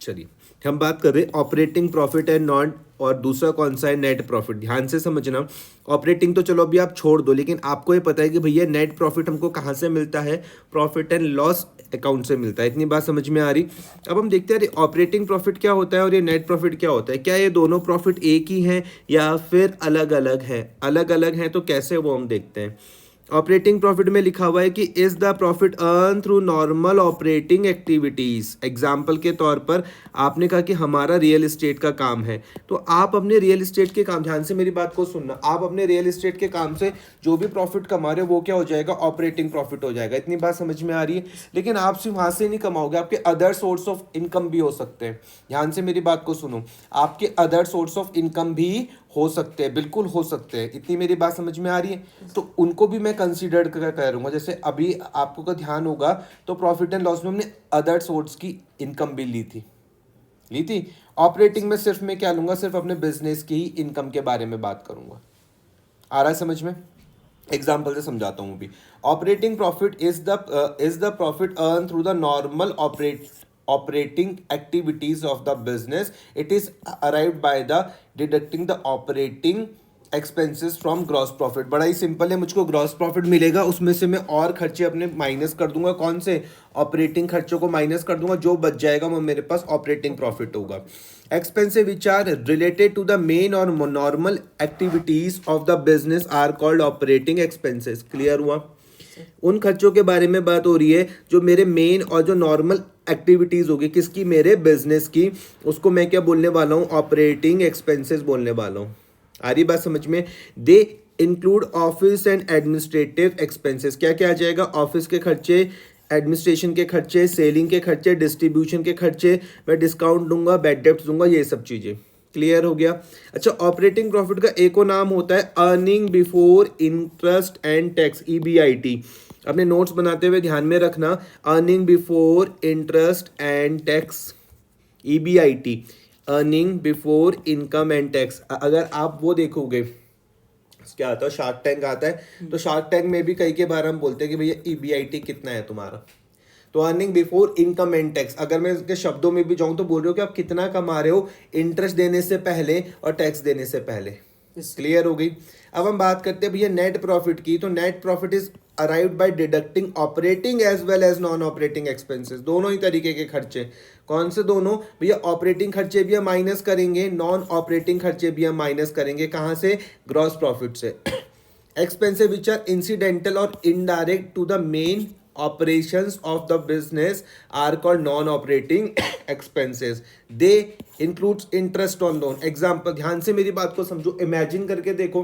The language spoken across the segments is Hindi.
चलिए, हम बात कर रहे हैं ऑपरेटिंग प्रॉफिट एंड नॉन, और दूसरा कौन सा है, नेट प्रॉफिट। ध्यान से समझना, ऑपरेटिंग तो चलो अभी आप छोड़ दो, लेकिन आपको ये पता है कि भैया नेट प्रॉफिट हमको कहाँ से मिलता है, प्रॉफिट एंड लॉस अकाउंट से मिलता है। इतनी बात समझ में आ रही। अब हम देखते हैं ऑपरेटिंग प्रॉफिट क्या होता है और ये नेट प्रॉफिट क्या होता है। क्या ये दोनों प्रॉफिट एक ही हैं या फिर अलग अलग है? अलग अलग हैं तो कैसे, वो हम देखते हैं। ऑपरेटिंग प्रॉफिट में लिखा हुआ है कि is the profit earn through normal operating activities. Example के तौर पर आपने कहा कि हमारा रियल एस्टेट का काम है, तो आप अपने रियल एस्टेट के काम, ध्यान से मेरी बात को सुनना, आप अपने रियल एस्टेट के काम से जो भी प्रॉफिट कमा रहे हो वो क्या हो जाएगा, ऑपरेटिंग प्रॉफिट हो जाएगा। इतनी बात समझ में आ रही है। लेकिन आप सिर्फ वहां से नहीं कमाओगे, आपके अदर सोर्स ऑफ इनकम भी हो सकते हैं। ध्यान से मेरी बात को सुनो, आपके अदर सोर्स ऑफ इनकम भी हो सकते हैं, बिल्कुल हो सकते हैं। इतनी मेरी बात समझ में आ रही है, तो उनको भी मैं कंसीडर करूंगा। जैसे अभी आपको का ध्यान होगा तो प्रॉफिट एंड लॉस में हमने अदर सोर्स की इनकम भी ली थी। ऑपरेटिंग में सिर्फ मैं क्या लूंगा, सिर्फ अपने बिजनेस की ही इनकम के बारे में बात करूंगा। आ रहा है समझ में? एग्जाम्पल से समझाता हूँ। अभी operating profit is the profit earn through the normal operating activities of the business. It is arrived by the deducting the operating expenses from gross profit. बड़ा ही सिंपल है, मुझको ग्रॉस प्रॉफिट मिलेगा, उसमें से मैं और खर्चे अपने माइनस कर दूंगा। कौन से? ऑपरेटिंग खर्चों को माइनस कर दूंगा, जो बच जाएगा वो मेरे पास ऑपरेटिंग प्रॉफिट होगा। Expenses which are related to the main और normal activities of the business are called operating expenses. Clear हुआ? उन खर्चों के बारे में बात हो रही है जो मेरे मेन और जो नॉर्मल एक्टिविटीज होगी, किसकी, मेरे बिजनेस की, उसको मैं क्या बोलने वाला हूँ, ऑपरेटिंग एक्सपेंसेस बोलने वाला हूँ। आ रही बात समझ में? They include office and administrative expenses. क्या क्या आ जाएगा? ऑफिस के खर्चे, एडमिनिस्ट्रेशन के खर्चे, सेलिंग के खर्चे, डिस्ट्रीब्यूशन के खर्चे, मैं डिस्काउंट दूंगा, बैड डेप्ट दूंगा, ये सब चीजें। क्लियर हो गया? अच्छा, ऑपरेटिंग प्रॉफिट का एक और नाम होता है earning before interest and tax, EBIT। अपने नोट्स बनाते हुए ध्यान में रखना, earning before interest and tax, EBIT, earning before income and tax. अगर आप वो देखोगे, क्या आता है, शार्क टैंक आता है, तो शार्क टैंक में भी कई के बार हम बोलते हैं कि भैया EBIT कितना है तुम्हारा, तो earning before income and tax. अगर मैं इसके शब्दों में भी जाऊं तो बोल रहे हो कि आप कितना कमा रहे हो इंटरेस्ट देने से पहले और टैक्स देने से पहले। क्लियर हो गई? अब हम बात करते हैं भैया नेट प्रॉफिट की। तो net profit is arrived by deducting operating as well as non operating expenses. दोनों ही तरीके के खर्चे। कौन से दोनों भैया? ऑपरेटिंग खर्चे भी हम माइनस करेंगे, नॉन ऑपरेटिंग खर्चे भी हम माइनस करेंगे। कहां से? ग्रॉस प्रॉफिट से। एक्सपेंसेस विच आर इंसिडेंटल और indirect to the main operations of the business are called non-operating expenses. They includes interest on loan. Example, ध्यान से मेरी बात को समझो, इमेजिन करके देखो,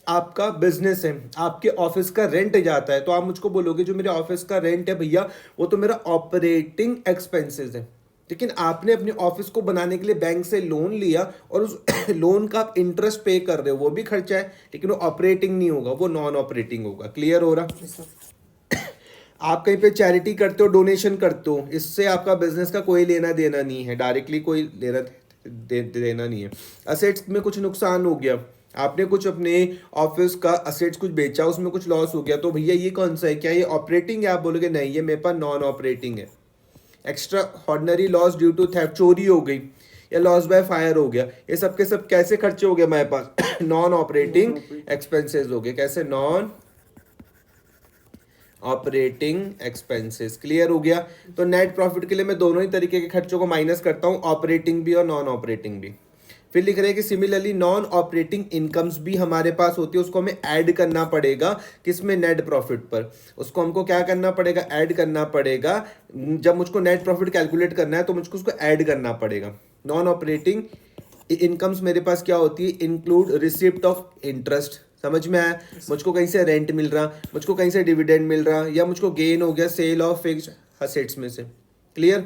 आपका बिजनेस है, आपके ऑफिस का रेंट जाता है, तो आप मुझको बोलोगे जो मेरे ऑफिस का रेंट है भैया वो तो मेरा ऑपरेटिंग एक्सपेंसेस है। लेकिन आपने अपने ऑफिस को बनाने के लिए बैंक से लोन लिया और उस लोन का आप इंटरेस्ट पे कर रहे हो, वो भी खर्चा है, लेकिन वो ऑपरेटिंग नहीं होगा, वो नॉन ऑपरेटिंग होगा। क्लियर हो रहा? आप कहीं पे चैरिटी करते हो, डोनेशन करते हो, इससे आपका बिजनेस का कोई लेना देना नहीं है, डायरेक्टली कोई लेना देना नहीं है। असेट्स में कुछ नुकसान हो गया, आपने कुछ अपने ऑफिस का असेट्स कुछ बेचा, उसमें कुछ लॉस हो गया, तो भैया ये कौन सा है? क्या ये ऑपरेटिंग है? आप बोलोगे नहीं, ये मेरे पास नॉन ऑपरेटिंग है। Extraordinary loss due to theft, चोरी हो गई या लॉस बाय फायर हो गया, ये सब के सब कैसे खर्चे हो गए हमारे पास? नॉन ऑपरेटिंग एक्सपेंसेस हो गए। कैसे? Non operating expenses. क्लियर हो गया? तो नेट प्रॉफिट के लिए मैं दोनों ही तरीके के खर्चों को माइनस करता हूं, ऑपरेटिंग भी और नॉन ऑपरेटिंग भी। फिर लिख रहे हैं कि सिमिलरली नॉन ऑपरेटिंग इनकम्स भी हमारे पास होती है, उसको हमें ऐड करना पड़ेगा। किसमें? नेट प्रॉफिट पर। उसको हमको क्या करना पड़ेगा? ऐड करना पड़ेगा। जब मुझको नेट प्रॉफिट कैलकुलेट करना है तो मुझको उसको ऐड करना पड़ेगा। नॉन ऑपरेटिंग इनकम्स मेरे पास क्या होती है? Include receipt of interest. समझ में आया? मुझको कहीं से रेंट मिल रहा, मुझको कहीं से डिविडेंड मिल रहा, या मुझको गेन हो गया सेल ऑफ फिक्स्ड असेट्स में से। क्लियर?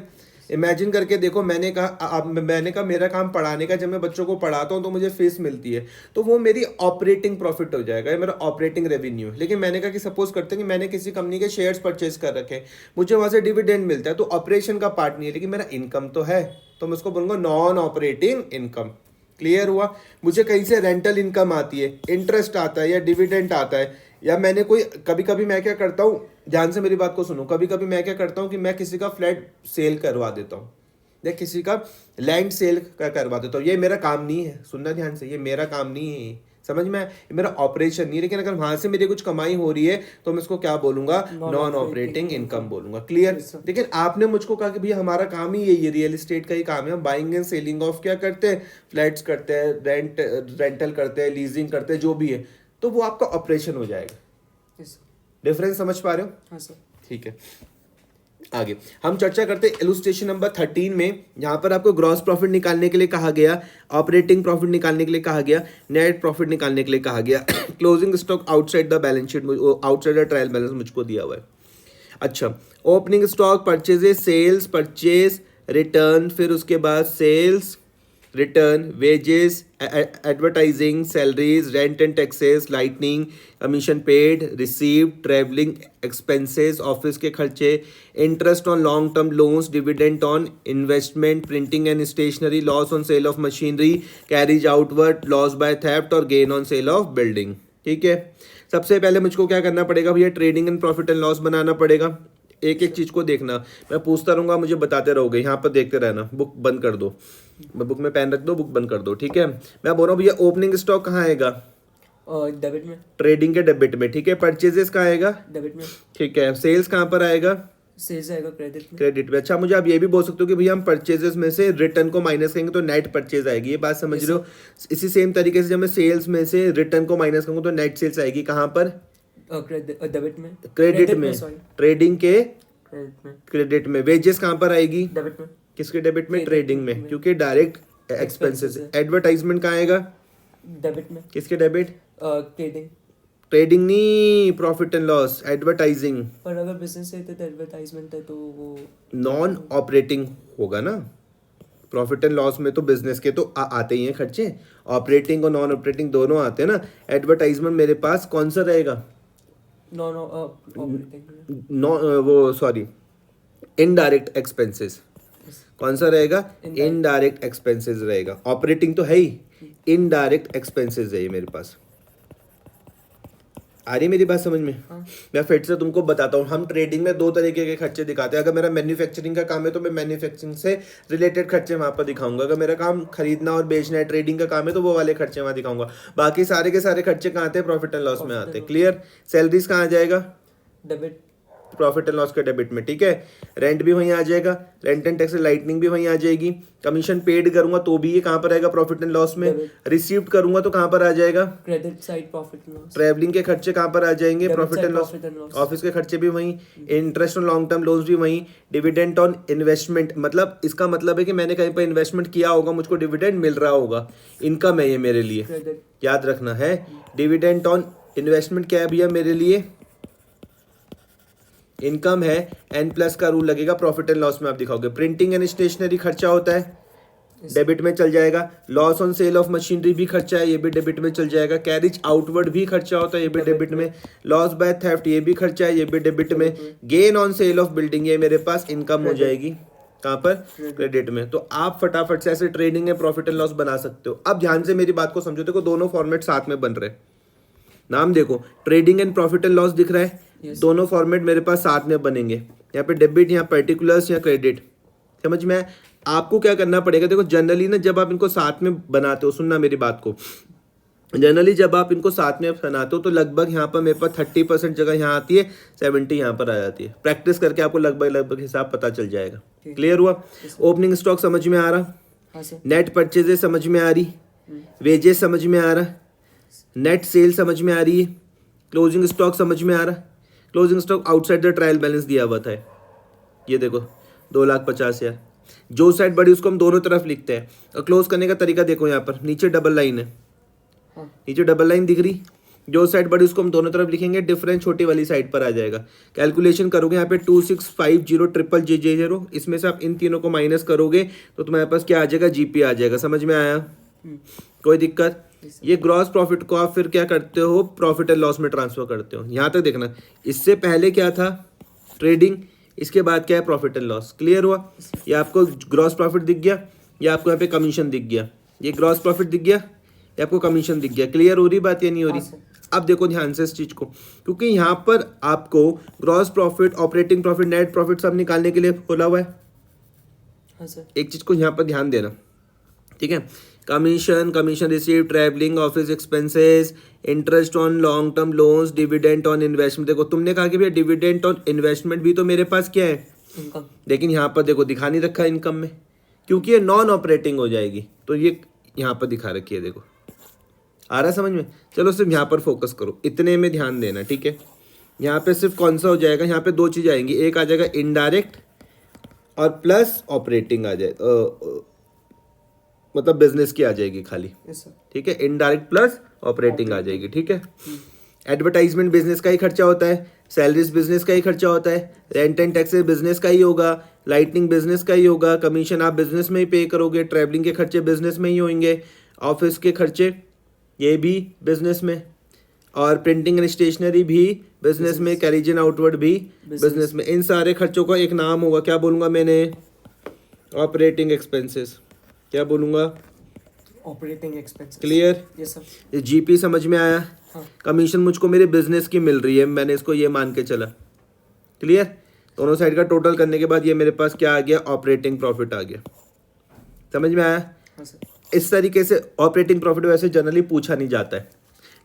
इमेजिन करके देखो, मैंने कहा मेरा काम पढ़ाने का, जब मैं बच्चों को पढ़ाता हूँ तो मुझे फीस मिलती है, तो वो मेरी ऑपरेटिंग प्रॉफिट हो जाएगा, ये मेरा ऑपरेटिंग रेवेन्यू है। लेकिन मैंने कहा कि सपोज करते हैं कि मैंने किसी कंपनी के शेयर्स परचेज कर रखे, मुझे वहां से डिविडेंड मिलता है, तो ऑपरेशन का पार्ट नहीं है, लेकिन मेरा इनकम तो है, तो मैं उसको बोलूंगा नॉन ऑपरेटिंग इनकम। क्लियर हुआ? मुझे कहीं से रेंटल इनकम आती है, इंटरेस्ट आता है या डिविडेंड आता है, या मैंने कोई, कभी कभी मैं क्या करता हूँ, ध्यान से मेरी बात को सुनो, कभी कभी मैं क्या करता हूँ कि मैं किसी का फ्लैट सेल करवा देता हूँ। देख किसी का लैंड सेल का करवा देता हूँ, ये मेरा काम नहीं है, सुनना ध्यान से, ये मेरा काम नहीं है, समझ में, ये मेरा ऑपरेशन नहीं है, लेकिन अगर वहां से मेरी कुछ कमाई हो रही है तो मैं इसको क्या बोलूंगा, नॉन ऑपरेटिंग इनकम बोलूंगा। क्लियर। लेकिन आपने मुझको कहा कि भैया हमारा काम ही ये रियल एस्टेट का ही काम है, हम बाइंग एंड सेलिंग ऑफ क्या करते हैं, फ्लैट्स करते हैं, रेंटल करते हैं, लीजिंग करते हैं, जो भी है, तो वो आपका ऑपरेशन हो जाएगा। डिफरेंस समझ पा रहे हो? हाँ सर। ठीक है, आगे हम चर्चा करते हैं इलुस्ट्रेशन नंबर 13 में। यहाँ पर आपको ग्रॉस प्रॉफिट निकालने के लिए कहा गया, ऑपरेटिंग प्रॉफिट निकालने के लिए कहा गया, नेट प्रॉफिट निकालने के लिए कहा गया। Closing stock outside the balance sheet, outside the trial balance मुझको दिया हुआ है। अच्छा, opening stock, purchases, sales, purchase, return, फिर उसके बाद sales, return, wages, advertising, salaries, rent and taxes, lightning, commission paid, receive, travelling expenses, office के खर्चे, interest on long term loans, dividend on investment, printing and stationery, loss on sale of machinery, carriage outward, loss by theft और gain on sale of building. ठीक है, सबसे पहले मुझको क्या करना पड़ेगा भैया, trading and profit and loss बनाना पड़ेगा। एक एक चीज को देखना, मैं पूछता रहूंगा, मुझे बताते रहोगे, यहाँ पर देखते रहना। बुक बंद कर दो, बुक में पेन रख दो, बुक बंद कर दो। ठीक है, मैं बोल रहा हूँ भैया ओपनिंग स्टॉक कहाँ आएगा, डेबिट में, ट्रेडिंग के डेबिट में। ठीक है, परचेजेस कहाँ आएगा, डेबिट में, ठीक है, सेल्स कहाँ पर आएगा, सेल्स आएगा क्रेडिट में, क्रेडिट में। अच्छा, मुझे आप ये भी बोल सकते हो कि भैया हम परचेजेस में से रिटर्न को माइनस करेंगे तो नेट परचेज आएगी, ये बात समझ रहे हो? इसी सेम तरीके से जब मैं सेल्स में से रिटर्न को माइनस करूंगा तो नेट सेल्स आएगी कहाँ पर, डेबिट में, क्रेडिट में, ट्रेडिंग के क्रेडिट में, क्रेडिट में। वेजेस कहाँ पर आएगी, डेबिट में, किसके डेबिट में, ट्रेडिंग में, क्योंकि डायरेक्ट एक्सपेंसेस। एडवर्टाइजमेंट कहाँ आएगा, डेबिट में, किसके डेबिट, ट्रेडिंग, ट्रेडिंग नहीं, प्रॉफिट एंड लॉस, एडवर्टाइजिंग। पर अगर बिजनेस है तो एडवर्टाइजमेंट है तो वो नॉन ऑपरेटिंग होगा ना, प्रॉफिट एंड लॉस में तो बिजनेस के तो आते ही हैं खर्चे, ऑपरेटिंग और नॉन ऑपरेटिंग दोनों आते हैं ना। एडवर्टाइजमेंट मेरे पास कौन सा रहेगा, नॉन ऑपरेटिंग, वो सॉरी इनडायरेक्ट एक्सपेंसेस, कौन सा रहेगा, इनडायरेक्ट एक्सपेंसेस रहेगा। ऑपरेटिंग तो है ही, इनडायरेक्ट एक्सपेंसेस है ये मेरे पास। आ रही मेरी बात समझ में? हाँ। मैं फिर से तुमको बताता हूँ, हम ट्रेडिंग में दो तरीके के खर्चे दिखाते हैं। अगर मेरा मैन्युफैक्चरिंग का काम है तो मैं मैन्युफैक्चरिंग से रिलेटेड खर्चे वहाँ पर दिखाऊंगा। अगर मेरा काम खरीदना और बेचना है, ट्रेडिंग का काम है, तो वो वाले खर्चे वहाँ दिखाऊंगा। बाकी सारे के सारे खर्चे कहाँ आते हैं, प्रॉफिट एंड लॉस में आते हैं। क्लियर। सैलरीज कहाँ आ जाएगा, डेबिट, प्रॉफिट एंड लॉस के डेबिट में। ठीक है, रेंट भी वहीं आ जाएगा, रेंट एंड टैक्स लाइटनिंग भी वहीं आ जाएगी। कमीशन पेड करूंगा तो भी ये कहाँ पर आएगा, प्रॉफिट एंड लॉस में। रिसीव्ड करूंगा तो कहाँ पर आ जाएगा, credit side, profit and loss. Travelling के खर्चे कहाँ पर आ जाएंगे, प्रॉफिट एंड लॉस। ऑफिस के खर्चे भी वहीं, interest on long term loans भी वहीं, डिविडेंड ऑन इन्वेस्टमेंट, मतलब इसका मतलब है कि मैंने कहीं पर इन्वेस्टमेंट किया होगा, मुझको डिविडेंड मिल रहा होगा, इनकम है ये मेरे लिए, याद रखना है। डिविडेंड ऑन इन्वेस्टमेंट क्या है भैया मेरे लिए, इनकम है। एन प्लस का रूल लगेगा, प्रॉफिट एंड लॉस में आप दिखाओगे। प्रिंटिंग एंड स्टेशनरी खर्चा होता है, डेबिट में चल जाएगा। Loss on sale of machinery भी खर्चा है, ये भी डेबिट में चल जाएगा। कैरिज आउटवर्ड भी खर्चा होता है, ये भी डेबिट में। लॉस बाय थेफ्ट ये भी खर्चा है, ये भी डेबिट में। Gain on sale of building ये मेरे पास इनकम हो जाएगी, कहाँ पर, क्रेडिट में। तो आप फटाफट से ऐसे ट्रेडिंग में प्रॉफिट एंड लॉस बना सकते हो। अब ध्यान से मेरी बात को समझो, देखो दोनों फॉर्मेट साथ में बन रहे हैं। नाम देखो, trading and profit and loss दिख रहा है, दोनों फॉर्मेट मेरे पास साथ में बनेंगे। यहाँ पे डेबिट, यहाँ पर्टिकुलर्स, यहाँ क्रेडिट। समझ में? आपको क्या करना पड़ेगा, देखो जनरली ना जब आप इनको साथ में बनाते हो, सुनना मेरी बात को, जनरली जब आप इनको साथ में बनाते हो तो लगभग यहाँ पर मेरे पास 30% जगह यहाँ आती है, 70 यहाँ पर आ जाती है। प्रैक्टिस करके आपको लगभग हिसाब पता चल जाएगा। क्लियर हुआ? ओपनिंग स्टॉक समझ में आ रहा, नेट परचेजेस समझ में आ रही, वेजेस समझ में आ रहा, नेट सेल समझ में आ रही है, क्लोजिंग स्टॉक समझ में आ रहा। Closing stock outside the trial balance दिया हुआ था, ये देखो 2,50,000। जो साइड बड़ी उसको हम दोनों तरफ लिखते हैं। और क्लोज करने का तरीका देखो, यहाँ पर नीचे डबल लाइन है, नीचे डबल लाइन दिख रही। जो साइड बड़ी उसको हम दोनों तरफ लिखेंगे, डिफरेंस छोटी वाली साइड पर आ जाएगा। कैलकुलेशन करोगे यहाँ पे 2650,000, इसमें से आप इन तीनों को माइनस करोगे तो तुम्हारे पास क्या आ जाएगा, जीपी आ जाएगा। समझ में आया? कोई दिक्कत? ये ग्रॉस प्रॉफिट को आप फिर क्या करते हो, प्रॉफिट एंड लॉस में ट्रांसफर करते हो। यहाँ तक देखना, इससे पहले क्या था, ट्रेडिंग, इसके बाद क्या है, प्रॉफिट एंड लॉस। क्लियर हुआ? ये आपको ग्रॉस प्रॉफिट दिख गया, ये आपको यहाँ पे कमीशन दिख गया। ये ग्रॉस प्रॉफिट दिख गया, ये आपको कमीशन दिख गया। क्लियर हो रही बात या नहीं हो रही? अब देखो ध्यान से इस चीज को, क्योंकि यहाँ पर आपको gross profit, operating profit, net profit सब निकालने के लिए खोला हुआ है। हाँ सर। एक चीज को यहाँ पर ध्यान देना, ठीक है। Commission receive, travelling, office expenses, interest on long term loans, dividend on investment. देखो तुमने कहा कि भैया डिविडेंड ऑन इन्वेस्टमेंट भी तो मेरे पास क्या है, इनकम। लेकिन यहाँ पर देखो दिखा नहीं रखा इनकम में, क्योंकि ये नॉन ऑपरेटिंग हो जाएगी, तो ये यहाँ पर दिखा रखी है। देखो आ रहा समझ में? चलो सिर्फ यहाँ पर फोकस करो, इतने में ध्यान देना, ठीक है। यहाँ पे सिर्फ कौन सा हो जाएगा, यहाँ पे दो चीज़ आएंगी, एक आ जाएगा इनडायरेक्ट और प्लस ऑपरेटिंग आ जाए, मतलब बिजनेस की आ जाएगी खाली, यस सर। ठीक है। इनडायरेक्ट प्लस ऑपरेटिंग आ जाएगी, ठीक है। एडवर्टाइजमेंट बिजनेस का ही खर्चा होता है, सैलरीज बिजनेस का ही खर्चा होता है, रेंट एंड टैक्सेस बिजनेस का ही होगा, लाइटनिंग बिजनेस का ही होगा, कमीशन आप बिजनेस में ही पे करोगे, ट्रैवलिंग के खर्चे बिजनेस में ही होंगे, ऑफिस के खर्चे ये भी बिजनेस में, और प्रिंटिंग एंड स्टेशनरी भी बिजनेस में, कैरिजन आउटवर्ड भी बिजनेस में। इन सारे खर्चों का एक नाम होगा, क्या बोलूँगा मैंने, ऑपरेटिंग एक्सपेंसेस। क्या बोलूँगा, operating expenses. Clear? Yes sir. ये जीपी समझ में आया? हाँ। कमीशन मुझको मेरे बिजनेस की मिल रही है, मैंने इसको ये मान के चला, क्लियर। दोनों साइड का टोटल करने के बाद ये मेरे पास क्या आ गया, ऑपरेटिंग प्रॉफिट आ गया। समझ में आया? हाँ सर। इस तरीके से ऑपरेटिंग प्रॉफिट वैसे जनरली पूछा नहीं जाता है,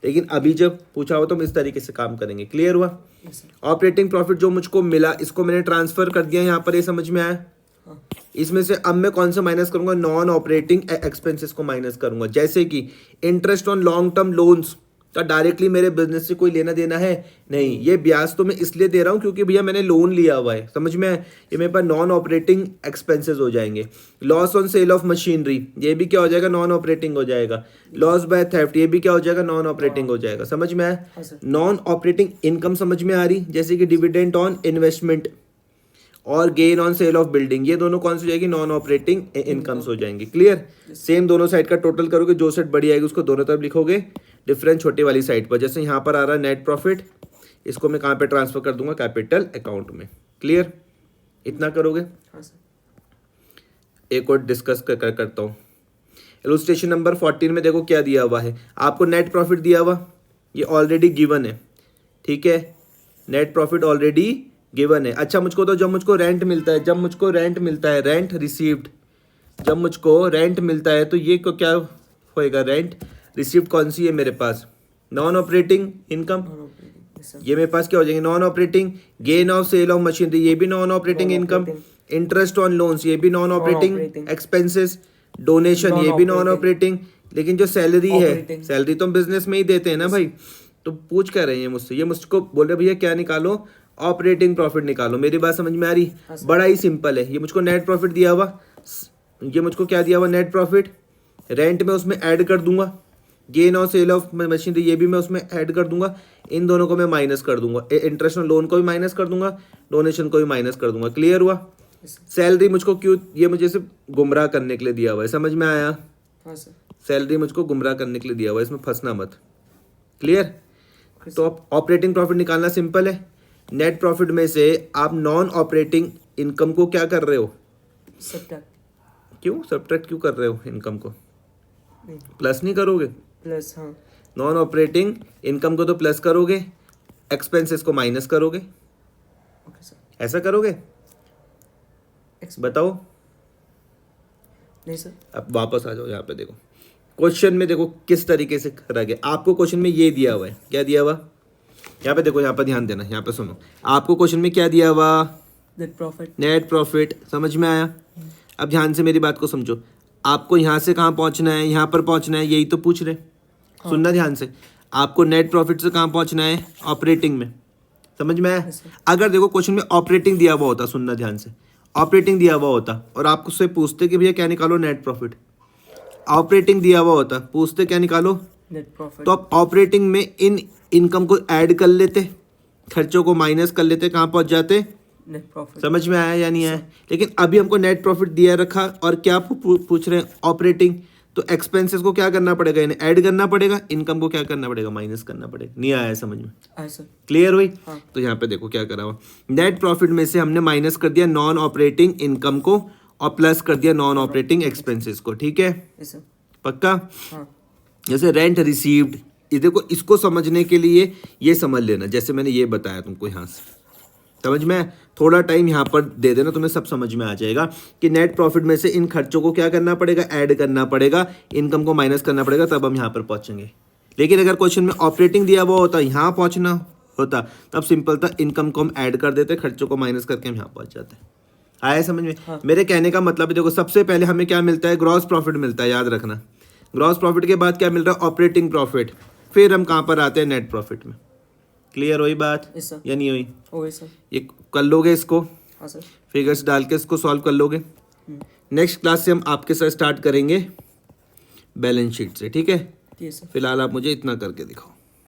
लेकिन अभी जब पूछा हो तो हम इस तरीके से काम करेंगे। क्लियर हुआ? Yes sir. ऑपरेटिंग प्रॉफिट जो मुझको मिला इसको मैंने ट्रांसफर कर दिया यहाँ पर, ये समझ में आया? हाँ। इसमें से अब मैं कौन सा माइनस करूंगा, नॉन ऑपरेटिंग एक्सपेंसेस को माइनस करूंगा। जैसे कि interest on long term loans का डायरेक्टली मेरे बिजनेस से कोई लेना देना है नहीं, ये ब्याज तो मैं इसलिए दे रहा हूँ क्योंकि भैया मैंने लोन लिया हुआ है, समझ में आया? ये मेरे पास नॉन ऑपरेटिंग एक्सपेंसेस हो जाएंगे। Loss on sale of machinery ये भी क्या हो जाएगा, नॉन ऑपरेटिंग हो जाएगा। लॉस बाय थेफ्ट ये भी क्या हो जाएगा, नॉन ऑपरेटिंग हो जाएगा। समझ में आया? हाँ सर। नॉन ऑपरेटिंग इनकम समझ में आ रही, जैसे कि डिविडेंड ऑन इन्वेस्टमेंट और gain on sale of building, ये दोनों कौन सी हो जाएगी, नॉन ऑपरेटिंग इनकम्स हो जाएंगी। क्लियर? सेम दोनों साइड का टोटल करोगे, जो सेट बड़ी आएगी उसको दोनों तरफ लिखोगे, डिफरेंस छोटी वाली साइड पर। जैसे यहाँ पर आ रहा है नेट प्रॉफिट, इसको मैं कहाँ पे ट्रांसफर कर दूंगा, कैपिटल अकाउंट में। क्लियर? इतना करोगे। हाँ सर। एक और डिस्कस करता हूँ। इलुस्ट्रेशन नंबर 14 में देखो क्या दिया हुआ है, आपको नेट प्रॉफिट दिया हुआ, ये ऑलरेडी गिवन है, ठीक है। नेट प्रॉफिट ऑलरेडी गिवन है। अच्छा मुझको तो जब मुझको रेंट मिलता है, रेंट रिसीव्ड, जब मुझको रेंट मिलता है तो ये को क्या होएगा, रेंट रिसीव्ड कौन सी है मेरे पास, non operating income. Non operating. Yes sir. ये मेरे पास क्या हो जाएंगे, non operating. Gain of sale of machinery ये भी non operating income. Interest on loans ये भी नॉन ऑपरेटिंग एक्सपेंसेस। डोनेशन ये भी नॉन ऑपरेटिंग। लेकिन जो सैलरी है, सैलरी तो हम बिजनेस में ही देते हैं ना भाई, तो पूछ क्या रहे हैं मुझसे, ये मुझको बोल रहे भैया क्या निकालो, ऑपरेटिंग प्रॉफिट निकालो। मेरी बात समझ में आ रही? बड़ा ही सिंपल है। ये मुझको नेट प्रॉफिट दिया हुआ, ये मुझको क्या दिया हुआ, नेट प्रॉफिट। रेंट में उसमें ऐड कर दूंगा, गेन और सेल ऑफ मशीनरी ये भी मैं उसमें ऐड कर दूंगा, इन दोनों को मैं माइनस कर दूंगा। इंटरेस्ट ऑन लोन को भी माइनस कर दूंगा, डोनेशन को भी माइनस कर दूंगा। क्लियर हुआ? सैलरी मुझको क्यों, ये मुझे सिर्फ गुमराह करने के लिए दिया हुआ है, समझ में आया? हाँ सर। सैलरी मुझको गुमराह करने के लिए दिया हुआ है, इसमें फंसना मत। क्लियर? तो ऑपरेटिंग प्रॉफिट निकालना सिंपल है। नेट प्रॉफिट में से आप नॉन ऑपरेटिंग इनकम को क्या कर रहे हो, सब्ट्रैक्ट। क्यों सब्ट्रैक्ट क्यों कर रहे हो, इनकम को नहीं, प्लस नहीं करोगे। प्लस। हाँ। नॉन ऑपरेटिंग इनकम को तो प्लस करोगे, एक्सपेंसेस को माइनस करोगे, ओके सर। ऐसा करोगे? बताओ। नहीं सर। अब वापस आ जाओ यहाँ पे, देखो क्वेश्चन में देखो किस तरीके से करा गया। आपको क्वेश्चन में ये दिया हुआ है, क्या दिया हुआ, यहाँ पे देखो, यहाँ पे ध्यान देना, यहाँ पे सुनो। आपको क्वेश्चन में क्या दिया हुआ, नेट प्रॉफिट। नेट प्रॉफिट, समझ में आया? अब ध्यान से मेरी बात को समझो, आपको यहाँ से कहाँ पहुँचना है, यहाँ पर पहुँचना है, यही तो पूछ रहे। सुनना ध्यान से, आपको नेट प्रॉफिट से कहाँ पहुँचना है, ऑपरेटिंग में। समझ में आया? अगर देखो क्वेश्चन में ऑपरेटिंग दिया हुआ होता, सुनना ध्यान से, ऑपरेटिंग दिया हुआ होता और आप उससे पूछते कि भैया क्या निकालो, नेट प्रॉफिट। ऑपरेटिंग दिया हुआ होता, पूछते क्या निकालो, नेट प्रॉफिट। तो आप ऑपरेटिंग में इन इनकम को ऐड कर लेते, खर्चों को माइनस कर लेते, कहाँ पहुँच जाते, नेट प्रॉफिट। समझ में आया या नहीं आया? लेकिन अभी हमको नेट प्रॉफिट दिया रखा और क्या पूछ रहे हैं, ऑपरेटिंग। तो एक्सपेंसेस को क्या करना पड़ेगा, इन्हें ऐड करना पड़ेगा, इनकम को क्या करना पड़ेगा, माइनस करना पड़ेगा। नहीं आया समझ में? आया सर। क्लियर हुई? हाँ। तो यहाँ पे देखो क्या करा हुआ, नेट प्रॉफिट में से हमने माइनस कर दिया नॉन ऑपरेटिंग इनकम को और प्लस कर दिया नॉन ऑपरेटिंग एक्सपेंसेस को। ठीक है, यस सर। पक्का? हाँ। जैसे रेंट रिसीव्ड, ये देखो, इसको समझने के लिए ये समझ लेना, जैसे मैंने ये बताया तुमको यहाँ से, समझ में? थोड़ा टाइम यहाँ पर दे देना, तुम्हें सब समझ में आ जाएगा कि नेट प्रॉफिट में से इन खर्चों को क्या करना पड़ेगा, ऐड करना पड़ेगा, इनकम को माइनस करना पड़ेगा, तब हम यहाँ पर पहुंचेंगे। लेकिन अगर क्वेश्चन में ऑपरेटिंग दिया हुआ होता, यहाँ पहुंचना होता, तब सिंपल था, इनकम को हम ऐड कर देते, खर्चों को माइनस करके हम यहाँ पहुंच जाते। आया समझ में? हाँ। मेरे कहने का मतलब है, देखो सबसे पहले हमें क्या मिलता है, ग्रॉस प्रॉफिट मिलता है, याद रखना। ग्रॉस प्रॉफिट के बाद क्या मिल रहा है, ऑपरेटिंग प्रॉफिट। फिर हम कहाँ पर आते हैं, नेट प्रॉफिट में। क्लियर हुई बात यस सर। या नहीं हुई? हो गई सर। ये कर लोगे इसको, हाँ सर। फिगर्स डाल के इसको सॉल्व कर लोगे। नेक्स्ट क्लास से हम आपके साथ स्टार्ट करेंगे बैलेंस शीट से, ठीक है? ठीक है सर। फिलहाल आप मुझे इतना करके दिखाओ।